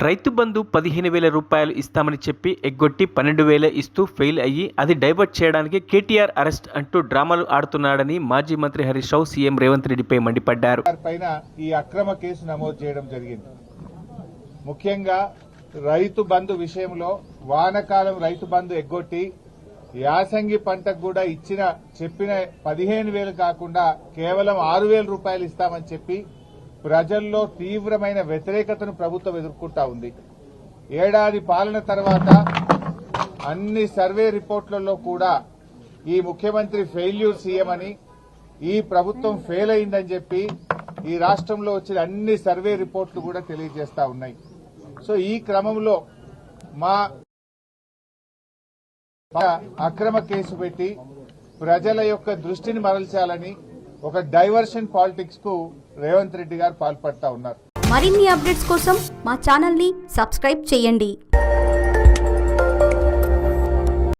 రైతు బంధు 15,000 రూపాయలు ఇస్తామని చెప్పి ఎగ్గొట్టి 12,000 ఇస్తూ ఫెయిల్ అయ్యి అది డైవర్ట్ చేయడానికి కేటీఆర్ అరెస్ట్ అంటూ డ్రామాలు ఆడుతున్నాడని మాజీ మంత్రి హరీష్ రావు సీఎం రేవంత్ రెడ్డిపై మండిపడ్డారు. పైన ఈ అక్రమ కేసు నమోదు చేయడం జరిగింది. ముఖ్యంగా రైతు బంధు విషయంలో వానకాలం రైతు బంధు ఎగ్గొట్టి యాసంగి పంటకు కూడా చెప్పిన 15,000 కాకుండా కేవలం 6,000 రూపాయలు ఇస్తామని చెప్పి ప్రజల్లో తీవ్రమైన వ్యతిరేకతను ప్రభుత్వం ఎదుర్కొంటా ఉంది. ఏడాది పాలన తర్వాత అన్ని సర్వే రిపోర్టులలో కూడా ఈ ముఖ్యమంత్రి ఫెయిల్యూర్ సీఎం అని, ఈ ప్రభుత్వం ఫెయిల్ అయిందని చెప్పి ఈ రాష్ట్రంలో వచ్చిన అన్ని సర్వే రిపోర్టులు కూడా తెలియజేస్తా ఉన్నాయి. సో ఈ క్రమంలో మా అక్రమ కేసు పెట్టి ప్రజల యొక్క దృష్టిని మరల్చాలని ఒక డైవర్షన్ పాలిటిక్స్ కు రేవంత్ రెడ్డి గారు పాల్పడతా ఉన్నారు. మరిన్ని అప్డేట్స్ కోసం మా ఛానల్ ని సబ్స్క్రైబ్ చేయండి.